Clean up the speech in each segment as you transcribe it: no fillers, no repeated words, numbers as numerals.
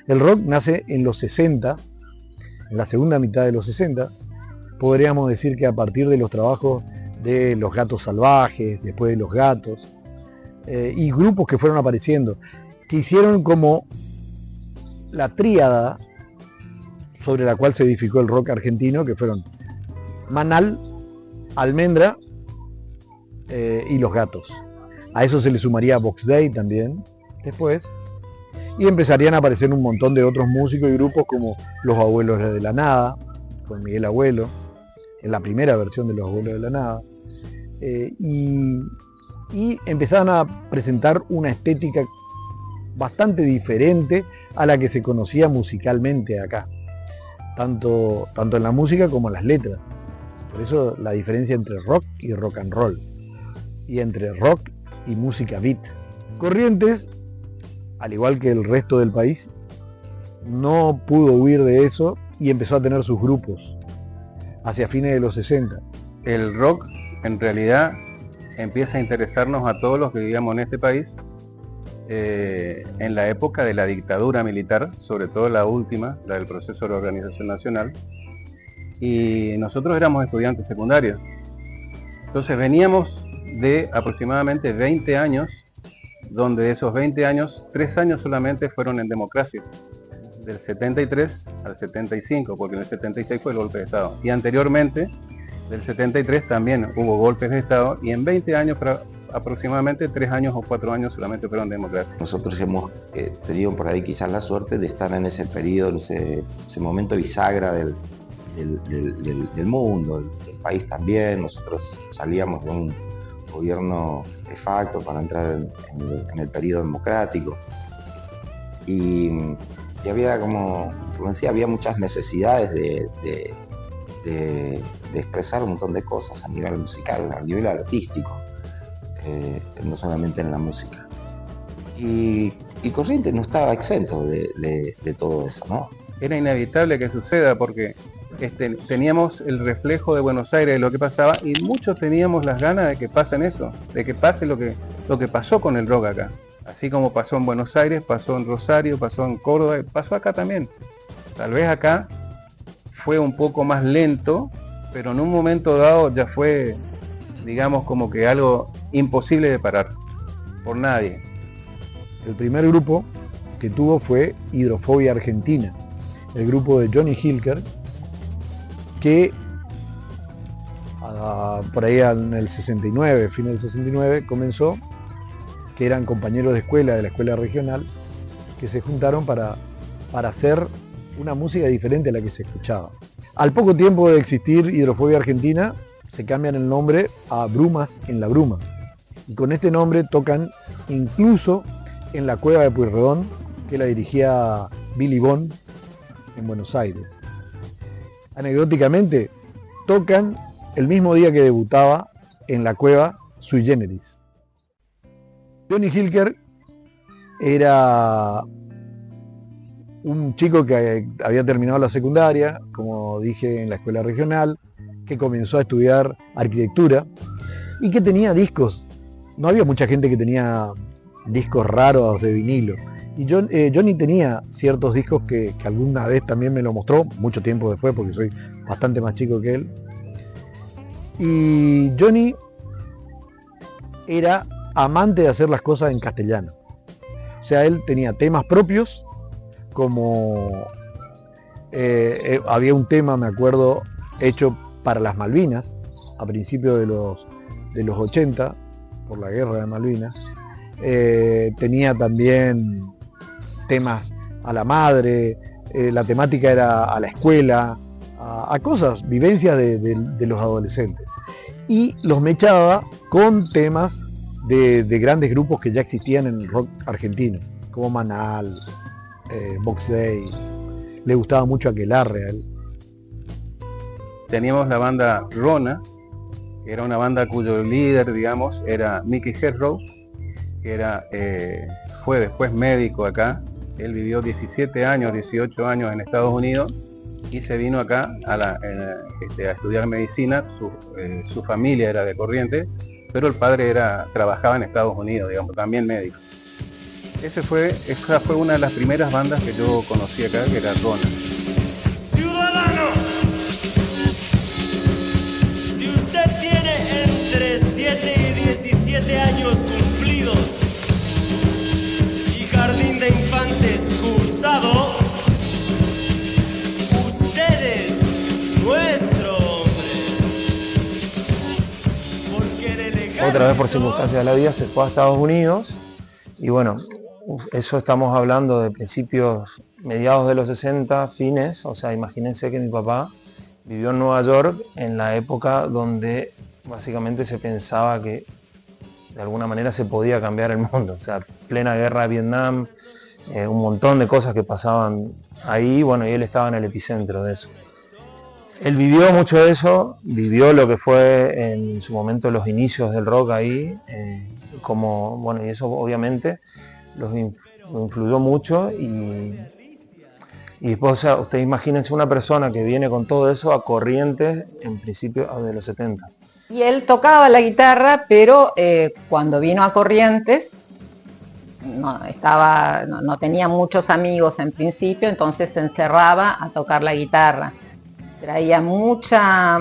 El rock nace en los 60, en la segunda mitad de los 60. Podríamos decir que a partir de los trabajos de Los Gatos Salvajes, después de Los Gatos, y grupos que fueron apareciendo, que hicieron como la tríada sobre la cual se edificó el rock argentino, que fueron Manal, Almendra y Los Gatos. A eso se le sumaría Box Day también, después. Y empezarían a aparecer un montón de otros músicos y grupos como Los Abuelos de la Nada, con Miguel Abuelo, en la primera versión de Los Abuelos de la Nada. Y empezaban a presentar una estética bastante diferente a la que se conocía musicalmente acá, tanto en la música como en las letras. Por eso la diferencia entre rock y rock and roll, y entre rock y música beat. Corrientes, al igual que el resto del país, no pudo huir de eso y empezó a tener sus grupos hacia fines de los 60. El rock en realidad empieza a interesarnos a todos los que vivíamos en este país en la época de la dictadura militar, sobre todo la última, la del proceso de la Organización Nacional, y nosotros éramos estudiantes secundarios. Entonces veníamos de aproximadamente 20 años, donde de esos 20 años, 3 años solamente fueron en democracia, del 73 al 75, porque en el 76 fue el golpe de Estado, y anteriormente, del 73 también hubo golpes de Estado, y en 20 años, aproximadamente 3 años o 4 años solamente fueron democracia. Nosotros hemos tenido por ahí quizás la suerte de estar en ese periodo, ese momento bisagra del mundo, del país también. Nosotros salíamos de un gobierno de facto para entrar en el periodo democrático y había, como decía, había muchas necesidades de expresar un montón de cosas a nivel musical, a nivel artístico, no solamente en la música, y Corrientes no estaba exento de todo eso, ¿no? Era inevitable que suceda porque teníamos el reflejo de Buenos Aires, de lo que pasaba, y muchos teníamos las ganas de que pasen eso, de que pase lo que pasó con el rock acá. Así como pasó en Buenos Aires, pasó en Rosario, pasó en Córdoba, pasó acá también. Tal vez acá fue un poco más lento, pero en un momento dado ya fue, digamos, como que algo imposible de parar, por nadie. El primer grupo que tuvo fue Hidrofobia Argentina, el grupo de Johnny Hilker, que por ahí en el 69, fin del 69, comenzó, que eran compañeros de escuela, de la escuela regional, que se juntaron para hacer una música diferente a la que se escuchaba. Al poco tiempo de existir Hidrofobia Argentina, se cambian el nombre a Brumas en la Bruma. Y con este nombre tocan incluso en la Cueva de Pueyrredón, que la dirigía Billy Bond en Buenos Aires. Anecdóticamente, tocan el mismo día que debutaba en la Cueva Sui Generis. Johnny Hilker era un chico que había terminado la secundaria, como dije, en la escuela regional, que comenzó a estudiar arquitectura y que tenía discos. No había mucha gente que tenía discos raros de vinilo. Y Johnny tenía ciertos discos que alguna vez también me lo mostró, mucho tiempo después, porque soy bastante más chico que él. Y Johnny era amante de hacer las cosas en castellano. O sea, él tenía temas propios, como había un tema, me acuerdo, hecho para las Malvinas, a principios de los 80, por la guerra de Malvinas. Tenía también temas a la madre, la temática era a la escuela, a cosas, vivencias de los adolescentes. Y los mechaba con temas de grandes grupos que ya existían en el rock argentino, como Manal, Box Day. Le gustaba mucho Aquelarre a él. Teníamos la banda Rona, que era una banda cuyo líder, digamos, era Mickey Herrow, que fue después médico acá. Él vivió 17 años, 18 años en Estados Unidos y se vino acá a estudiar medicina. Su familia era de Corrientes, pero el padre trabajaba en Estados Unidos, digamos, también médico. Esa fue una de las primeras bandas que yo conocí acá, que era Rona. Ciudadano, si usted tiene entre 7 y 17 años cumplidos y jardín de infantes cursado, usted es nuestro hombre. Porque en el ejército... Otra vez por circunstancias de la vida se fue a Estados Unidos y bueno, eso estamos hablando de principios, mediados de los 60, fines, o sea, imagínense que mi papá vivió en Nueva York en la época donde básicamente se pensaba que de alguna manera se podía cambiar el mundo, o sea, plena guerra de Vietnam, un montón de cosas que pasaban ahí, bueno, y él estaba en el epicentro de eso. Él vivió mucho de eso, vivió lo que fue en su momento los inicios del rock ahí, bueno, y eso obviamente lo influyó mucho y después, o sea, ustedes imagínense una persona que viene con todo eso a Corrientes en principio de los 70. Y él tocaba la guitarra, pero cuando vino a Corrientes no tenía muchos amigos en principio, entonces se encerraba a tocar la guitarra. Tenía mucha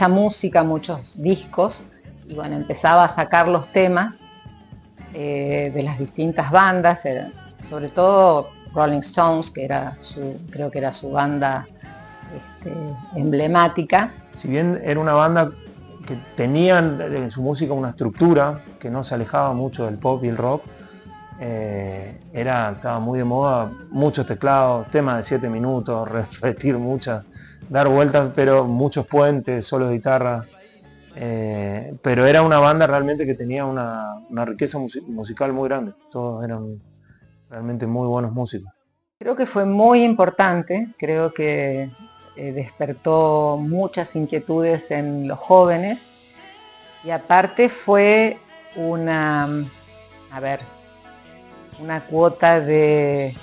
música, muchos discos, y bueno, empezaba a sacar los temas de las distintas bandas, sobre todo Rolling Stones, que creo que era su banda emblemática. Si bien era una banda que tenía en su música una estructura que no se alejaba mucho del pop y el rock, estaba muy de moda, muchos teclados, temas de 7 minutos, repetir muchas, dar vueltas, pero muchos puentes, solo de guitarra. Pero era una banda realmente que tenía una riqueza musical muy grande, todos eran realmente muy buenos músicos. Creo que fue muy importante, creo que despertó muchas inquietudes en los jóvenes y aparte fue una cuota de...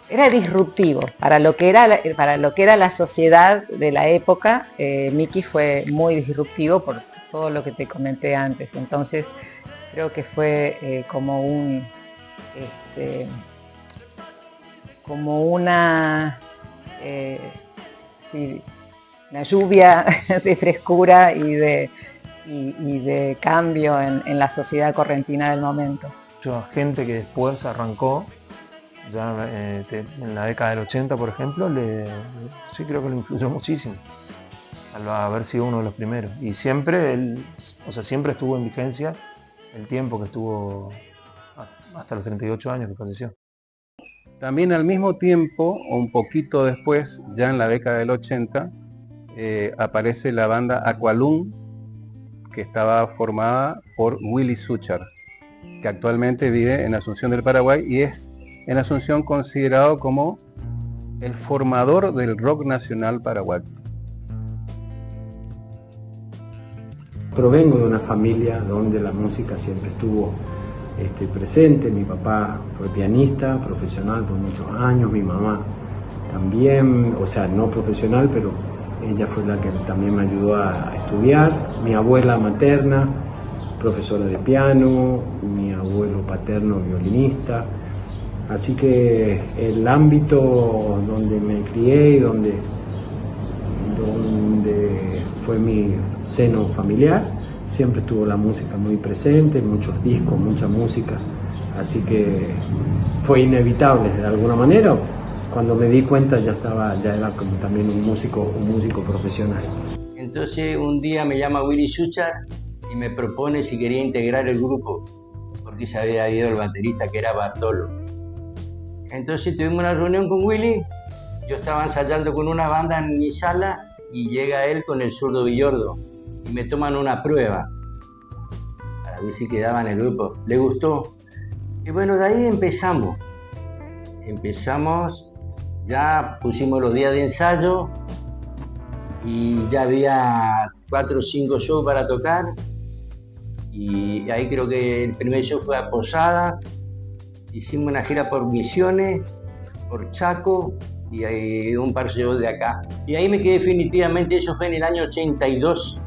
Era disruptivo para lo que era la sociedad de la época. Mickey fue muy disruptivo por todo lo que te comenté antes. Entonces creo que fue como una lluvia de frescura y de cambio en la sociedad correntina del momento. Mucha gente que después arrancó ya en la década del 80, por ejemplo, sí creo que lo influyó muchísimo al haber sido uno de los primeros. Y siempre siempre estuvo en vigencia el tiempo que estuvo hasta los 38 años que falleció. También al mismo tiempo, o un poquito después, ya en la década del 80, aparece la banda Aqualung, que estaba formada por Willy Suchard, que actualmente vive en Asunción del Paraguay y es en Asunción considerado como el formador del rock nacional paraguayo. Provengo de una familia donde la música siempre estuvo presente. Mi papá fue pianista profesional por muchos años, mi mamá también, o sea, no profesional, pero ella fue la que también me ayudó a estudiar. Mi abuela materna, profesora de piano, mi abuelo paterno, violinista. Así que el ámbito donde me crié y donde fue mi seno familiar, siempre estuvo la música muy presente, muchos discos, mucha música. Así que fue inevitable de alguna manera. Cuando me di cuenta ya era como también un músico profesional. Entonces un día me llama Willy Suchard y me propone si quería integrar el grupo, porque se había ido el baterista que era Bartolo. Entonces tuvimos una reunión con Willy yo estaba ensayando con una banda en mi sala y llega él con el zurdo Villordo y me toman una prueba para ver si quedaba en el grupo. Le gustó. Y bueno, de ahí empezamos. Ya pusimos los días de ensayo y ya había 4 o 5 shows para tocar. Y ahí creo que el primer show fue a Posadas. Hicimos una gira por Misiones, por Chaco y hay un par de shows de acá. Y ahí me quedé definitivamente, eso fue en el año 82.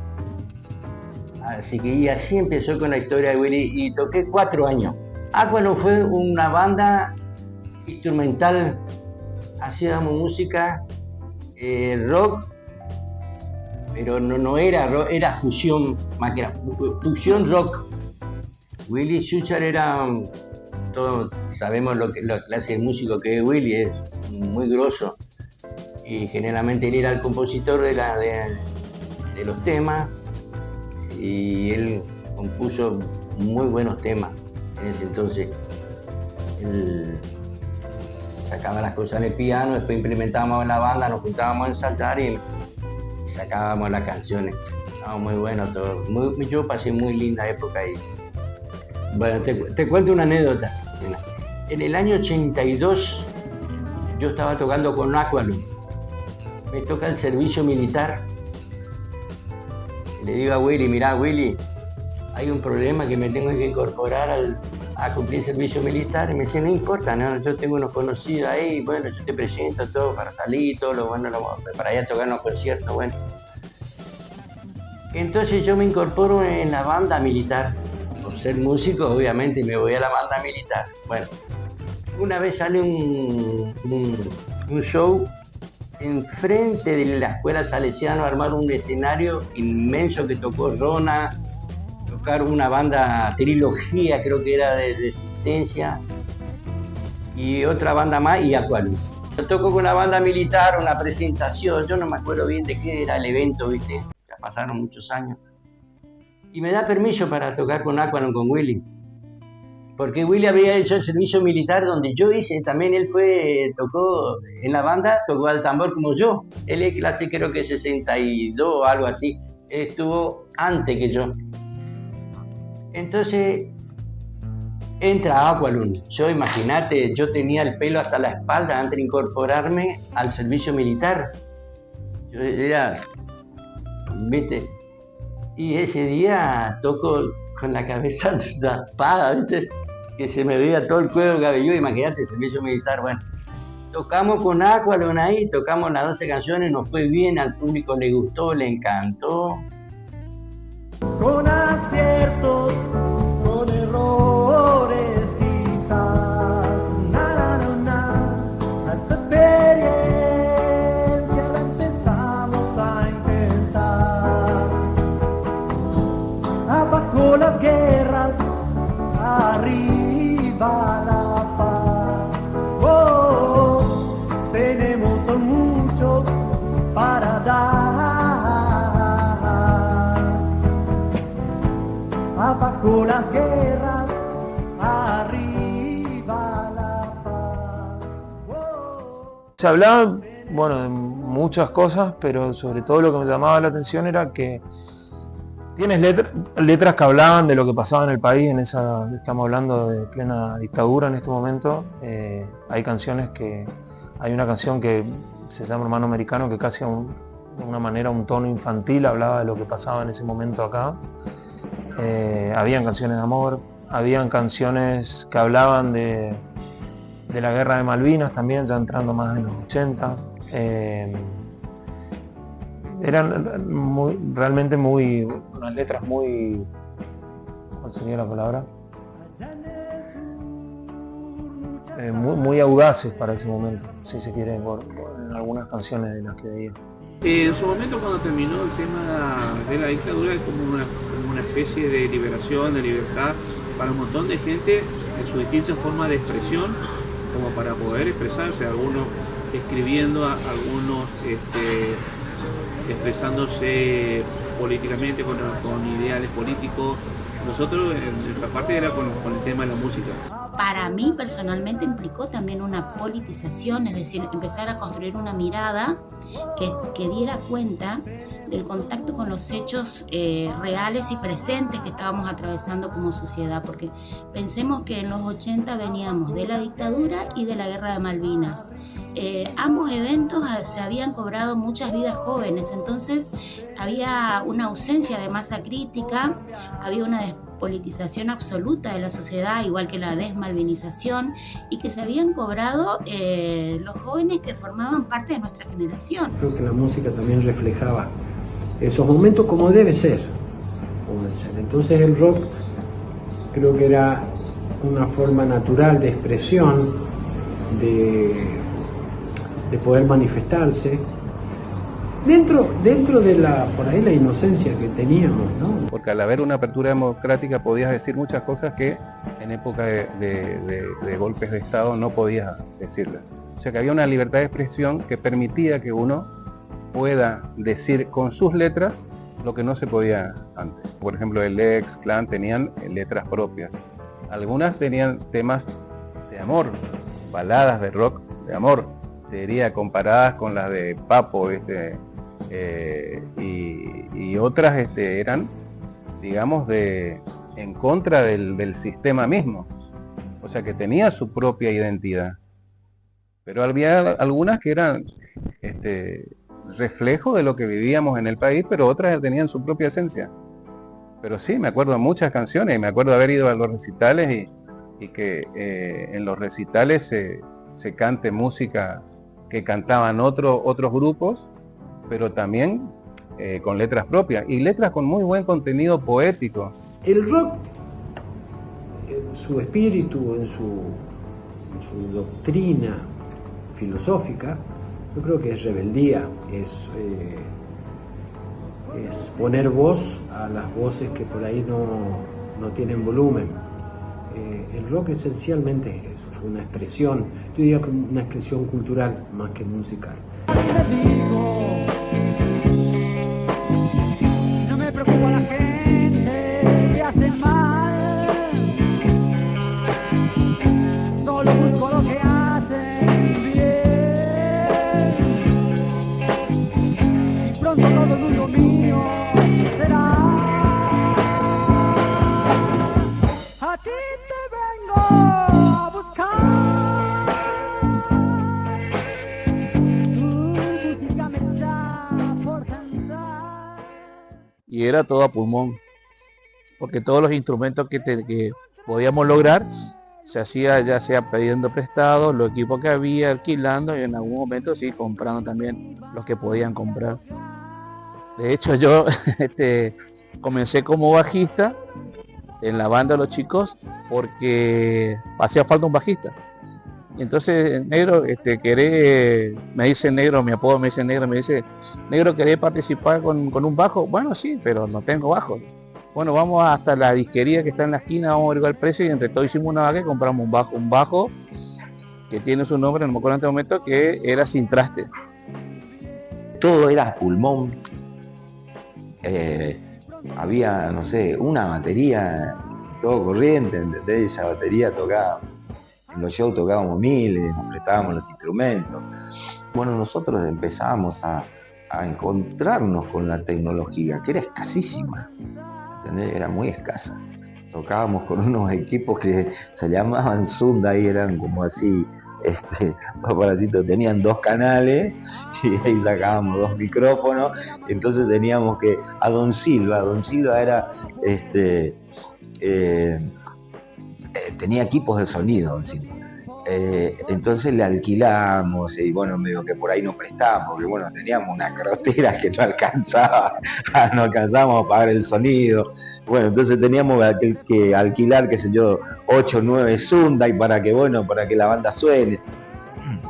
Así que y así empezó con la historia de Willy y toqué 4 años. Aqualung fue una banda instrumental, hacíamos música rock, pero no era rock, era fusión, más que era fusión rock. Willy Schuchar era, todos sabemos la clase de músico que es Willy, es muy grosso y generalmente él era el compositor de los temas y él compuso muy buenos temas en ese entonces. Él sacaba las cosas en el piano, después implementábamos en la banda, nos juntábamos a ensayar y sacábamos las canciones. No, muy bueno todo. Yo pasé muy linda época ahí. Bueno, te cuento una anécdota. En el año 82 yo estaba tocando con Aqualung. Me toca el servicio militar. Le digo a Willy, mirá Willy, hay un problema que me tengo que incorporar a cumplir servicio militar. Y me dice, no importa, no, yo tengo unos conocidos ahí, bueno, yo te presento todo para salir, todo lo bueno, para ir a tocar unos conciertos, bueno. Entonces yo me incorporo en la banda militar. Por ser músico, obviamente, me voy a la banda militar. Bueno, una vez sale un show enfrente de la escuela Salesiano, armaron un escenario inmenso que tocó Rona, tocaron una banda Trilogía, creo que era de Resistencia, y otra banda más, y Aqualung. Yo toco con una banda militar, una presentación, yo no me acuerdo bien de qué era el evento, ¿viste? Ya pasaron muchos años. Y me da permiso para tocar con Aqualung, con Willy. Porque Willy había hecho el servicio militar donde yo hice, también él tocó en la banda, tocó al tambor como yo. Él es clase creo que 62 o algo así, él estuvo antes que yo. Entonces entra Aqualung. Yo imagínate, yo tenía el pelo hasta la espalda antes de incorporarme al servicio militar. Yo era, ¿viste? Y ese día toco con la cabeza raspada, ¿viste? Que se me veía todo el cuero cabelludo, imagínate, el servicio militar, bueno. Tocamos con Aqualung ahí, tocamos las 12 canciones, nos fue bien, al público le gustó, le encantó. Con aciertos, con errores quizás, esa experiencia la empezamos a intentar. Abajo las guerras, arriba la paz. Tenemos son muchos para dar. Abajo las guerras, arriba la paz. Se hablaba, bueno, de muchas cosas, pero sobre todo lo que me llamaba la atención era que tienes letras que hablaban de lo que pasaba en el país, estamos hablando de plena dictadura en este momento. Hay canciones hay una canción que se llama Hermano Americano, que casi de una manera, un tono infantil, hablaba de lo que pasaba en ese momento acá. Habían canciones de amor, habían canciones que hablaban de la guerra de Malvinas también, ya entrando más en los 80. Eran realmente unas letras muy, ¿cuál sería la palabra? Muy audaces para ese momento, si se quiere, en algunas canciones de las que veía. En su momento, cuando terminó el tema de la dictadura, es como una especie de liberación, de libertad para un montón de gente en sus distintas formas de expresión, como para poder expresarse, algunos escribiendo, algunos expresándose políticamente con ideales políticos. Nosotros, en nuestra parte, era con el tema de la música. para mí personalmente implicó también una politización, es decir, empezar a construir una mirada que diera cuenta del contacto con los hechos reales y presentes que estábamos atravesando como sociedad, porque pensemos que en los 80 veníamos de la dictadura y de la guerra de Malvinas. Ambos eventos se habían cobrado muchas vidas jóvenes, entonces había una ausencia de masa crítica, había una despolitización absoluta de la sociedad, igual que la desmalvinización, y que se habían cobrado los jóvenes que formaban parte de nuestra generación. Creo que la música también reflejaba esos momentos como debe ser. Entonces el rock creo que era una forma natural de expresión, de poder manifestarse dentro de por ahí la inocencia que teníamos, ¿no? Porque al haber una apertura democrática podías decir muchas cosas que en época de golpes de Estado no podías decirlas. O sea que había una libertad de expresión que permitía que uno pueda decir con sus letras lo que no se podía antes. Por ejemplo, el ex Clan tenían letras propias. Algunas tenían temas de amor, baladas de rock de amor, te diría, comparadas con las de Papo, y otras eran, digamos, en contra del sistema mismo. O sea que tenía su propia identidad. Pero había algunas que eran reflejo de lo que vivíamos en el país, pero otras tenían su propia esencia. Pero sí, me acuerdo de muchas canciones, y me acuerdo de haber ido a los recitales y que en los recitales se cante música que cantaban otros grupos, pero también con letras propias, y letras con muy buen contenido poético. El rock, en su espíritu, en su doctrina filosófica, yo creo que es rebeldía, es poner voz a las voces que por ahí no tienen volumen. El rock esencialmente es eso, fue una expresión, yo diría que una expresión cultural más que musical. No me preocupa la gente que hace mal, solo busco lo que hacen bien, y pronto todo el mundo mío será. A ti te vengo a buscar, tu música me está por cantar. Y era todo a pulmón, porque todos los instrumentos que podíamos lograr se hacía ya sea pidiendo prestados, los equipos que había, alquilando, y en algún momento sí comprando también los que podían comprar. De hecho yo comencé como bajista en la banda de los chicos porque hacía falta un bajista. Y entonces, negro, me dice negro, mi apodo me dice negro, negro, ¿querés participar con un bajo? Bueno, sí, pero no tengo bajo. Bueno, vamos hasta la disquería que está en la esquina, vamos a averiguar el precio, y entre todos hicimos una vaca y compramos un bajo que tiene su nombre, no me acuerdo en este momento, que era sin traste. Todo era pulmón. Había, no sé, una batería, todo corriente, ¿entendés? Esa batería tocaba, en los shows tocábamos miles, nos prestábamos los instrumentos. Bueno, nosotros empezábamos a encontrarnos con la tecnología, que era escasísima, ¿entendés? Era muy escasa. Tocábamos con unos equipos que se llamaban Zunda, y eran como así, aparatitos, tenían 2 canales, y ahí sacábamos 2 micrófonos. Entonces teníamos que, a Don Silva era, tenía equipos de sonido, Don Silva. Entonces le alquilamos, y bueno, medio que por ahí nos prestábamos, porque bueno, teníamos una cartera que no alcanzábamos a pagar el sonido. Bueno, entonces teníamos que alquilar, qué sé yo, 8 o 9 Hyundai para que la banda suene.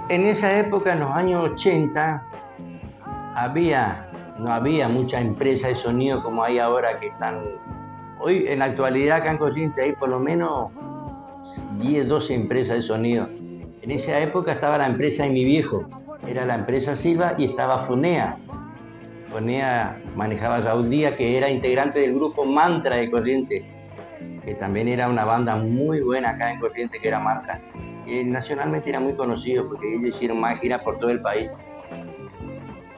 En esa época, en los años 80, no había mucha empresa de sonido como hay ahora, que están. Hoy, en la actualidad, acá en Corrientes hay por lo menos 10, 12 empresas de sonido. En esa época estaba la empresa de mi viejo, era la empresa Silva, y estaba Fonea. Fonea manejaba a Raúl Díaz, que era integrante del grupo Mantra de Corrientes. que también era una banda muy buena acá en Corrientes, que era Marca. Nacionalmente era muy conocido porque ellos hicieron más giras por todo el país.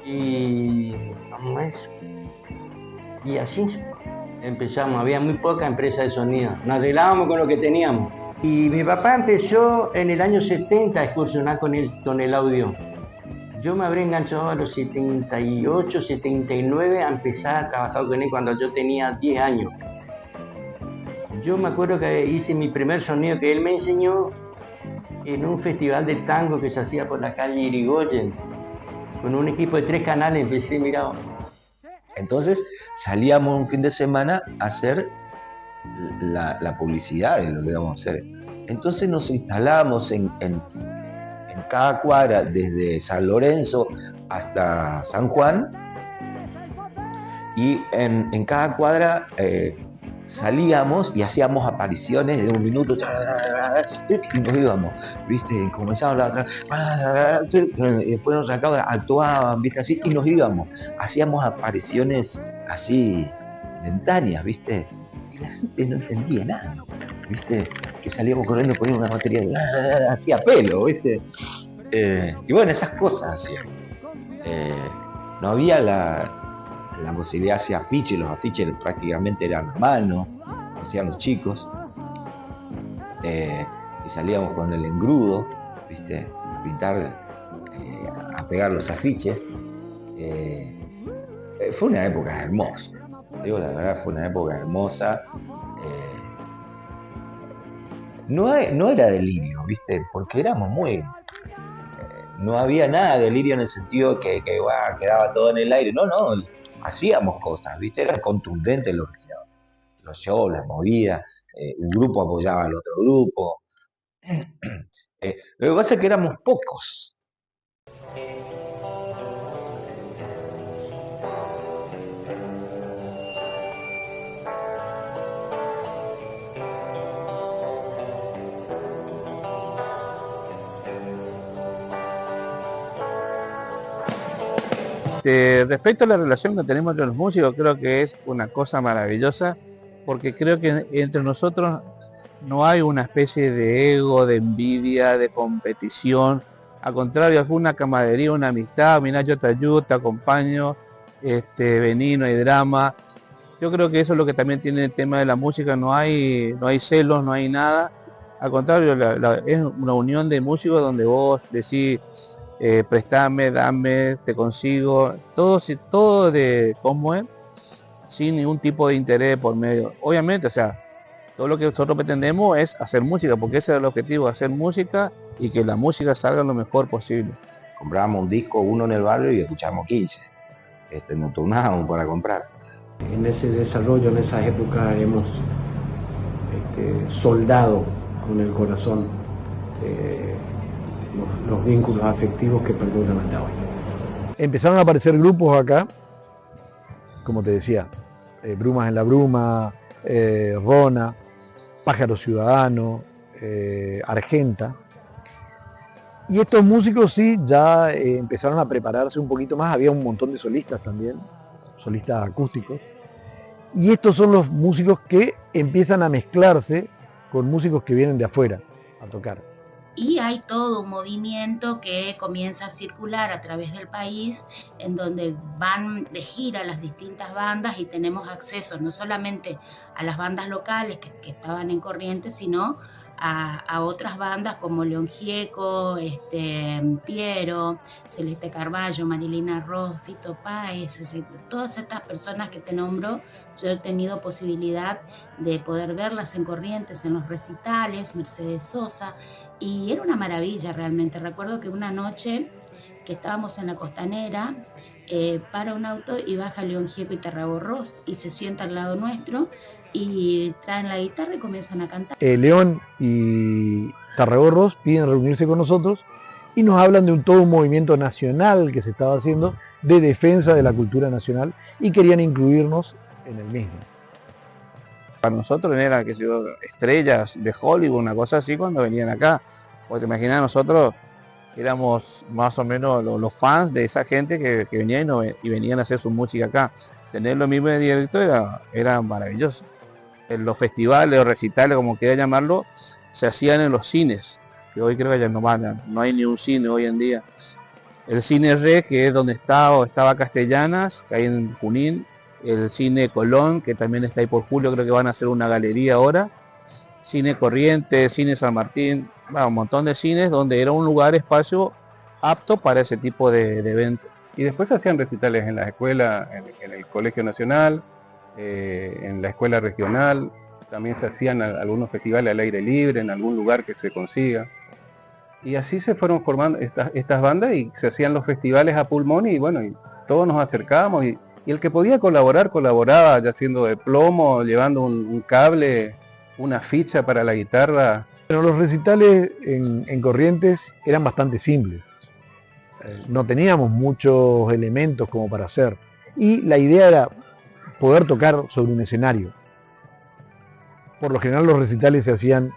Y ¿cómo es? Y así empezamos, había muy poca empresa de sonido, nos arreglábamos con lo que teníamos. Y mi papá empezó en el año 70 a excursionar con el audio. Yo me habré enganchado a los 78, 79 a empezar a trabajar con él cuando yo tenía 10 años. Yo me acuerdo que hice mi primer sonido que él me enseñó en un festival de tango que se hacía por la calle Irigoyen. Con un equipo de 3 canales empecé, mirá. Entonces salíamos un fin de semana a hacer la publicidad de lo que íbamos a hacer. Entonces nos instalamos en cada cuadra, desde San Lorenzo hasta San Juan, y en cada cuadra salíamos y hacíamos apariciones de un minuto y nos íbamos, ¿viste? Comenzaba la otra, y después nos sacaban, actuaban, ¿viste? Así, y nos íbamos, hacíamos apariciones así momentáneas, ¿viste? Y la gente no entendía nada, ¿viste? Que salíamos corriendo, poníamos una batería, hacía pelo, ¿viste? Y bueno, esas cosas hacíamos. No había la posibilidad de hacer afiches, los afiches prácticamente eran a mano, hacían los chicos, y salíamos con el engrudo, ¿viste? A pintar, a pegar los afiches. Fue una época hermosa, digo la verdad, fue una época hermosa. No era delirio, ¿viste? Porque éramos muy... no había nada de delirio en el sentido que quedaba todo en el aire, no, hacíamos cosas, ¿viste? Era contundente lo que hacíamos. Los shows, las movidas, un grupo apoyaba al otro grupo. Lo que pasa es que éramos pocos. Respecto a la relación que tenemos entre los músicos, creo que es una cosa maravillosa, porque creo que entre nosotros no hay una especie de ego, de envidia, de competición. Al contrario, es una camaradería, una amistad. Mirá, yo te ayudo, te acompaño, vení, no hay drama. Yo creo que eso es lo que también tiene el tema de la música, no hay celos, no hay nada. Al contrario, es una unión de músicos donde vos decís, préstame, dame, te consigo, todo de cómo es, sin ningún tipo de interés por medio. Obviamente, o sea, todo lo que nosotros pretendemos es hacer música, porque ese es el objetivo, hacer música y que la música salga lo mejor posible. Comprábamos un disco, uno en el barrio, y escuchábamos 15. Nos turnábamos para comprar. En ese desarrollo, en esas épocas, hemos soldado con el corazón los vínculos afectivos que perduran hasta hoy. Empezaron a aparecer grupos acá, como te decía, Brumas en la Bruma, Rona, Pájaro Ciudadano, Argenta. Y estos músicos sí ya empezaron a prepararse un poquito más, había un montón de solistas también, solistas acústicos. Y estos son los músicos que empiezan a mezclarse con músicos que vienen de afuera a tocar. Y hay todo un movimiento que comienza a circular a través del país, en donde van de gira las distintas bandas y tenemos acceso no solamente a las bandas locales que estaban en Corrientes, sino a otras bandas como León Gieco, Piero, Celeste Carballo, Marilina Ross, Fito Páez, todas estas personas que te nombro. Yo he tenido posibilidad de poder verlas en Corrientes, en los recitales, Mercedes Sosa, y era una maravilla realmente. Recuerdo que una noche que estábamos en la Costanera, para un auto y baja León Gieco y Tarragó Ross y se sienta al lado nuestro y traen la guitarra y comienzan a cantar. León y Tarragó Ross piden reunirse con nosotros y nos hablan de todo un movimiento nacional que se estaba haciendo de defensa de la cultura nacional y querían incluirnos en el mismo. Para nosotros eran estrellas de Hollywood, una cosa así cuando venían acá. Porque te imaginas, nosotros éramos más o menos los fans de esa gente que venían y venían a hacer su música acá. Tener lo mismo de directo era maravilloso. los festivales o recitales, como quiera llamarlo, se hacían en los cines, que hoy creo que ya no hay ni un cine hoy en día. El Cine Re, que es donde estaba Castellanas, que hay en Junín, el Cine Colón, que también está ahí por Julio, creo que van a hacer una galería ahora, Cine Corrientes, Cine San Martín, un montón de cines donde era un lugar, espacio apto para ese tipo de eventos. Y después se hacían recitales en la escuela, en el Colegio Nacional, en la escuela regional, también se hacían algunos festivales al aire libre, en algún lugar que se consiga. Y así se fueron formando estas bandas y se hacían los festivales a pulmón y bueno, y todos nos acercábamos y el que podía colaborar, colaboraba, ya siendo de plomo, llevando un cable, una ficha para la guitarra. Pero los recitales en Corrientes eran bastante simples. No teníamos muchos elementos como para hacer. Y la idea era poder tocar sobre un escenario. Por lo general los recitales se hacían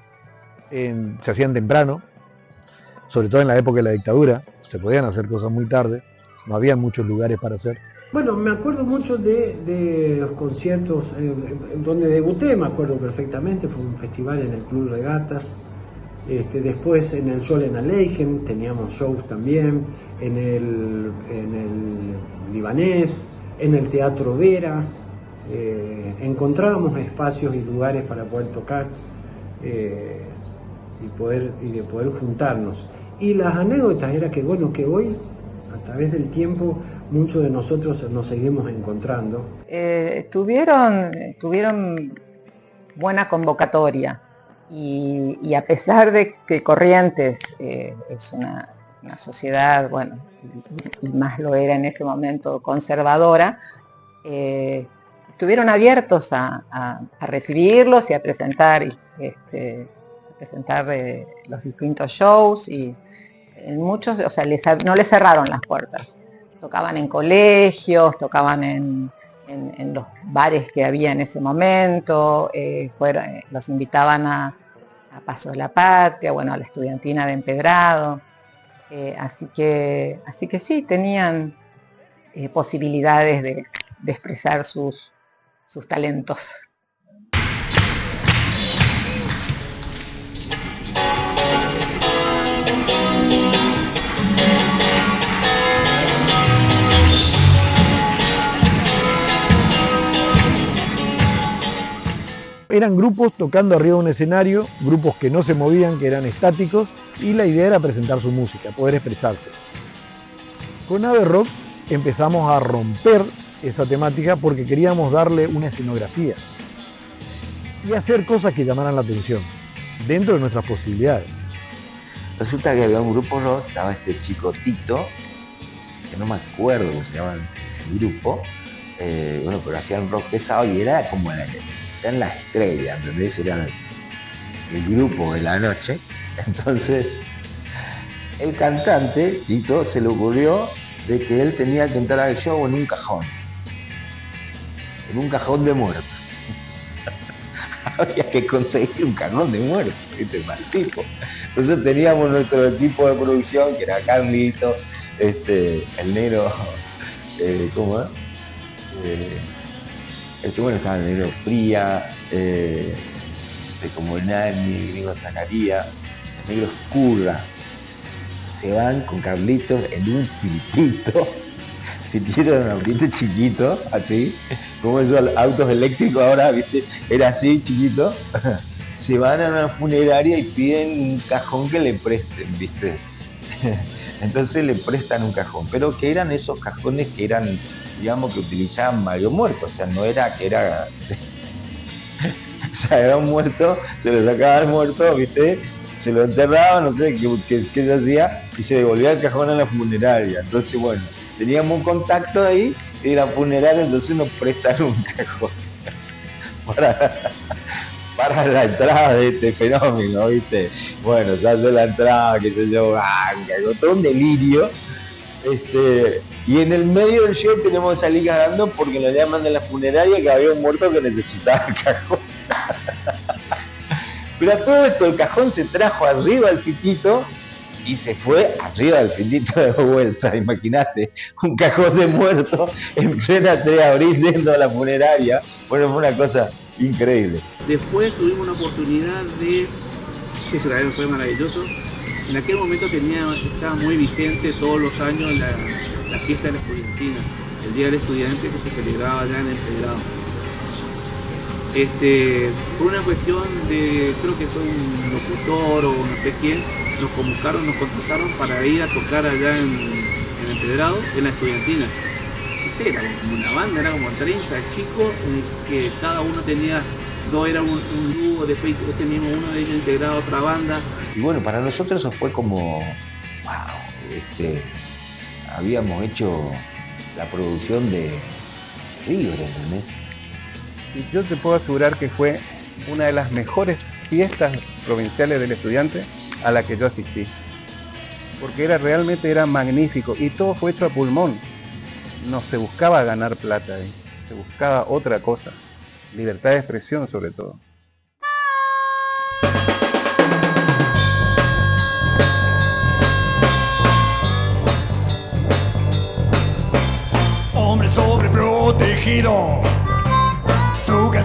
temprano, sobre todo en la época de la dictadura. Se podían hacer cosas muy tarde, no había muchos lugares para hacer. Bueno, me acuerdo mucho de los conciertos donde debuté, me acuerdo perfectamente, fue un festival en el Club Regatas. Después en el Sol en Aleijem teníamos shows también, en el Libanés, en el Teatro Vera, encontrábamos espacios y lugares para poder tocar y de poder juntarnos. Y las anécdotas era que bueno, que hoy, a través del tiempo, muchos de nosotros nos seguimos encontrando. Tuvieron buena convocatoria. Y a pesar de que Corrientes es una sociedad, bueno, y más lo era en ese momento, conservadora, estuvieron abiertos a recibirlos y a presentar, los distintos shows y en muchos, o sea, no les cerraron las puertas. Tocaban en colegios, tocaban en los bares que había en ese momento, los invitaban a Paso de la Patria, bueno, a la Estudiantina de Empedrado, así que sí, tenían posibilidades de expresar sus talentos. Eran grupos tocando arriba de un escenario, grupos que no se movían, que eran estáticos, y la idea era presentar su música, poder expresarse. Con Ave Rock empezamos a romper esa temática porque queríamos darle una escenografía y hacer cosas que llamaran la atención, dentro de nuestras posibilidades. Resulta que había un grupo rock, estaba este chico Tito, que no me acuerdo cómo se llama el grupo, pero hacían rock pesado y era como eran las estrellas, ¿entendés? Era el grupo de la noche. Entonces, el cantante, Tito, se le ocurrió de que él tenía que entrar al show en un cajón de muertos. Había que conseguir un cajón de muertos, ¿viste? Mal tipo. Entonces teníamos nuestro equipo de producción, que era Carlito, el negro, ¿cómo es? Bueno, estaba el negro Fría, como Nani, el gringo Zacarías, el negro Escurra. Se van con Carlitos en un fitito era un autito chiquito, así, como esos autos eléctricos ahora, ¿viste? Era así, chiquito. Se van a una funeraria y piden un cajón que le presten, ¿viste? Entonces le prestan un cajón, pero que eran esos cajones que eran, digamos, que utilizaban varios muertos, o sea, no era que era... O sea, era un muerto, se le sacaba el muerto, ¿viste? Se lo enterraban, no sé qué se hacía, y se devolvía el cajón a la funeraria. Entonces, bueno, teníamos un contacto ahí, y la funeraria entonces nos prestaron un cajón para la entrada de este fenómeno, ¿viste? Bueno, se hace la entrada, qué sé yo, todo un delirio. Y en el medio del show tenemos que salir cagando porque nos llaman de la funeraria que había un muerto que necesitaba el cajón. Pero a todo esto el cajón se trajo arriba al fitito y se fue arriba del fitito de vuelta. Imagínate, un cajón de muerto en plena 3 de abril yendo a la funeraria. Bueno, fue una cosa Increíble. Después tuvimos una oportunidad de, que fue maravilloso. En aquel momento estaba muy vigente todos los años la fiesta de la estudiantina, el Día del Estudiante, que se celebraba allá en el Empedrado. Por una cuestión de, creo que fue un locutor o no sé quién, nos convocaron, nos contactaron para ir a tocar allá en el Empedrado, en la estudiantina. No sé, era como una banda, era como 30 chicos, que cada uno tenía, dos era un dúo, después ese mismo uno de ellos integraba a otra banda. Y bueno, para nosotros eso fue como, wow, habíamos hecho la producción de River, ¿entendés? Y yo te puedo asegurar que fue una de las mejores fiestas provinciales del estudiante a la que yo asistí. Porque realmente era magnífico y todo fue hecho a pulmón. No se buscaba ganar plata ahí, se buscaba otra cosa. Libertad de expresión sobre todo. Hombre sobreprotegido.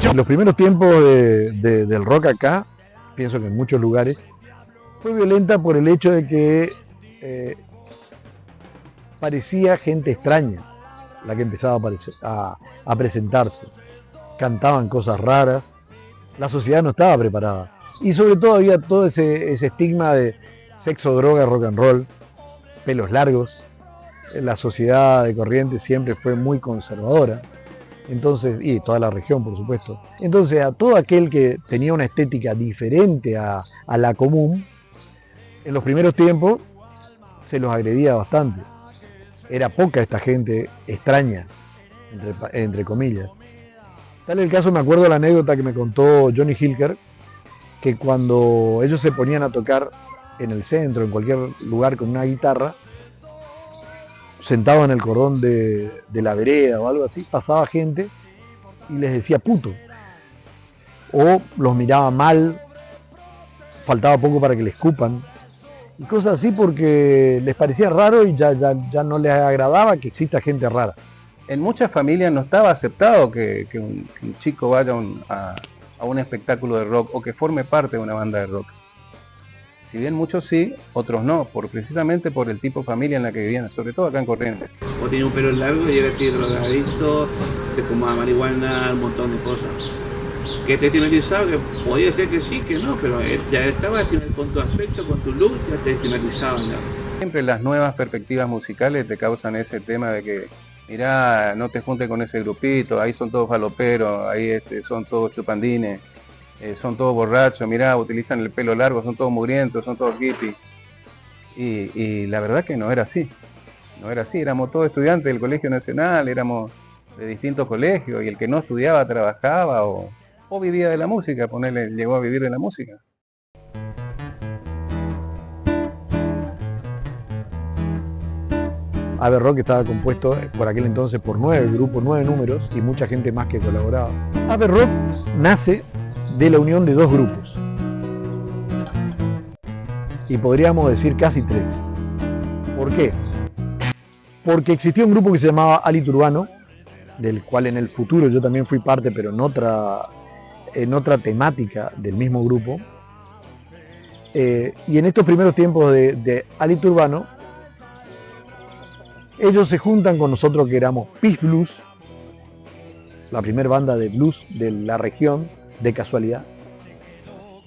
En los primeros tiempos del rock acá, pienso que en muchos lugares, fue violenta por el hecho de que parecía gente extraña la que empezaba a presentarse. Cantaban cosas raras, la sociedad no estaba preparada. Y sobre todo había todo ese estigma de sexo, droga, rock and roll, pelos largos. La sociedad de Corrientes siempre fue muy conservadora. Entonces, y toda la región, por supuesto. Entonces, a todo aquel que tenía una estética diferente a la común, en los primeros tiempos se los agredía bastante. Era poca esta gente extraña, entre comillas. Tal el caso, me acuerdo la anécdota que me contó Johnny Hilker, que cuando ellos se ponían a tocar en el centro, en cualquier lugar con una guitarra, sentado en el cordón de la vereda o algo así, pasaba gente y les decía puto. O los miraba mal, faltaba poco para que le escupan. Y cosas así porque les parecía raro y ya no les agradaba que exista gente rara. En muchas familias no estaba aceptado que un chico vaya a un espectáculo de rock o que forme parte de una banda de rock. Si bien muchos sí, otros no, precisamente por el tipo de familia en la que vivían, sobre todo acá en Corrientes. O tenía un pelo largo y era así drogadicto, se fumaba marihuana, un montón de cosas. Que te estigmatizaba, que podía ser que sí, que no, pero ya estaba con tu aspecto, con tu look, ya te estigmatizaban ya. Siempre las nuevas perspectivas musicales te causan ese tema de que, mirá, no te juntes con ese grupito, ahí son todos faloperos, ahí son todos chupandines. Son todos borrachos, mirá, utilizan el pelo largo, son todos mugrientos, son todos hippies. Y la verdad que no era así. No era así, éramos todos estudiantes del Colegio Nacional, éramos de distintos colegios, y el que no estudiaba trabajaba o vivía de la música, llegó a vivir de la música. Ave Rock estaba compuesto por aquel entonces por 9 grupos, 9 números y mucha gente más que colaboraba. Ave Rock nace de la unión de 2 grupos. Y podríamos decir casi 3. ¿Por qué? Porque existía un grupo que se llamaba Alito Urbano, del cual en el futuro yo también fui parte, pero en otra temática del mismo grupo. Y en estos primeros tiempos de Alito Urbano, ellos se juntan con nosotros que éramos Peace Blues, la primera banda de blues de la región, de casualidad.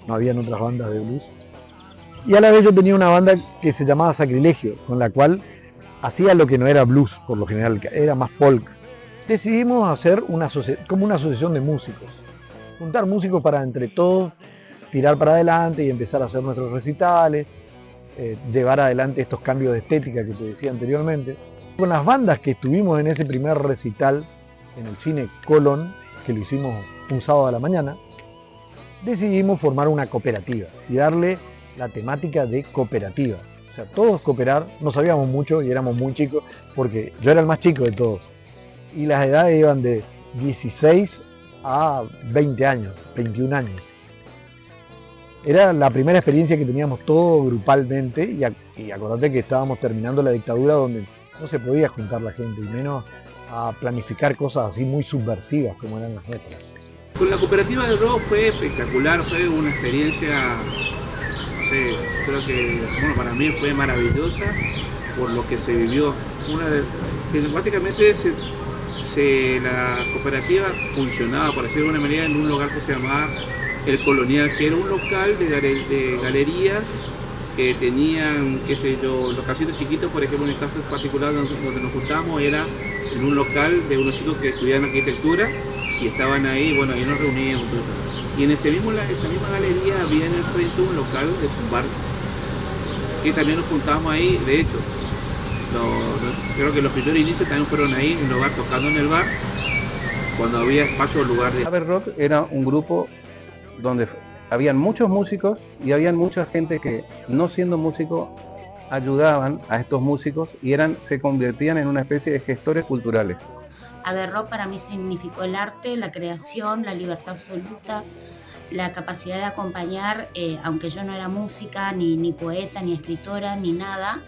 No habían otras bandas de blues. Y a la vez yo tenía una banda que se llamaba Sacrilegio, con la cual hacía lo que no era blues, por lo general, era más folk. Decidimos hacer como una asociación de músicos. Juntar músicos para entre todos tirar para adelante y empezar a hacer nuestros recitales, llevar adelante estos cambios de estética que te decía anteriormente. Con las bandas que estuvimos en ese primer recital en el Cine Colón, que lo hicimos un sábado a la mañana, decidimos formar una cooperativa y darle la temática de cooperativa. O sea, todos cooperar, no sabíamos mucho y éramos muy chicos, porque yo era el más chico de todos. Y las edades iban de 16 a 20 años, 21 años. Era la primera experiencia que teníamos todo grupalmente y acordate que estábamos terminando la dictadura donde no se podía juntar la gente y menos a planificar cosas así muy subversivas como eran las nuestras. Con la cooperativa del rock fue espectacular, fue una experiencia, no sé, creo que bueno, para mí fue maravillosa por lo que se vivió. Básicamente la cooperativa funcionaba, por decirlo de alguna manera, en un lugar que se llamaba El Colonial, que era un local de galerías que tenían, qué sé yo, localcitos chiquitos. Por ejemplo, en el caso particular donde nos juntamos era en un local de unos chicos que estudiaban arquitectura y estaban ahí, bueno, ahí nos reuníamos. Y en esa misma galería había en el frente un local de un bar que también nos juntábamos ahí. De hecho, creo que los primeros inicios también fueron ahí en el bar, tocando en el bar, cuando había espacio o lugar de... Haber Rock era un grupo donde habían muchos músicos y habían mucha gente que, no siendo músicos, ayudaban a estos músicos y se convertían en una especie de gestores culturales. Haber Rock para mí significó el arte, la creación, la libertad absoluta, la capacidad de acompañar, aunque yo no era música, ni poeta, ni escritora, ni nada,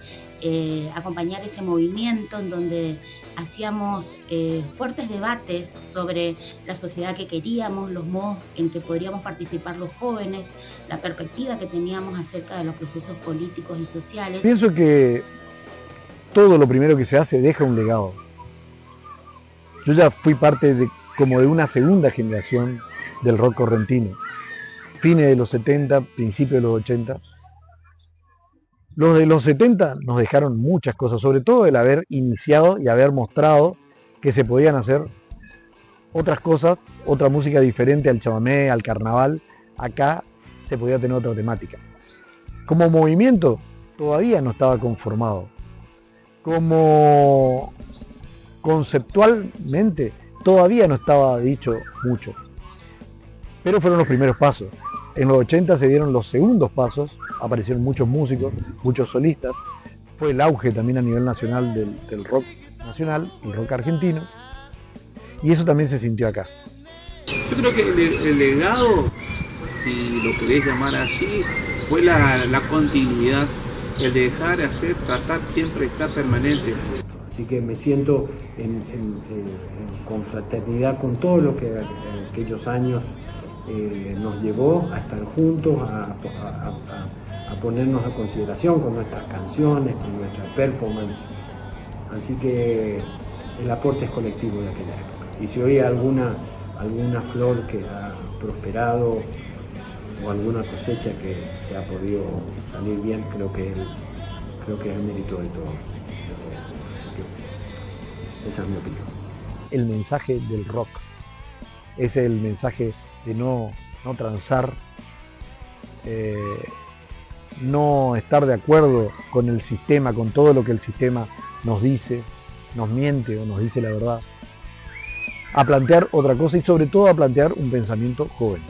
acompañar ese movimiento en donde hacíamos fuertes debates sobre la sociedad que queríamos, los modos en que podríamos participar los jóvenes, la perspectiva que teníamos acerca de los procesos políticos y sociales. Pienso que todo lo primero que se hace deja un legado. Yo ya fui parte como de una segunda generación del rock correntino, fines de los 70, principios de los 80. Los de los 70 nos dejaron muchas cosas, sobre todo el haber iniciado y haber mostrado que se podían hacer otras cosas, otra música diferente al chamamé, al carnaval. Acá se podía tener otra temática. Como movimiento todavía no estaba conformado. Como conceptualmente todavía no estaba dicho mucho. Pero fueron los primeros pasos. En los 80 se dieron los segundos pasos, aparecieron muchos músicos, muchos solistas. Fue el auge también a nivel nacional del rock nacional, el rock argentino. Y eso también se sintió acá. Yo creo que el legado, si lo querés llamar así, fue la continuidad, el dejar hacer, tratar siempre estar permanente. Así que me siento en confraternidad con todo lo que en aquellos años nos llevó a estar juntos, a ponernos a consideración con nuestras canciones, con nuestra performance. Así que el aporte es colectivo de aquella época. Y si hoy hay alguna flor que ha prosperado o alguna cosecha que se ha podido salir bien, creo que es el mérito de todos. Así que esa es mi opinión. El mensaje del rock es el mensaje de no transar, no estar de acuerdo con el sistema, con todo lo que el sistema nos dice, nos miente o nos dice la verdad, a plantear otra cosa y sobre todo a plantear un pensamiento joven.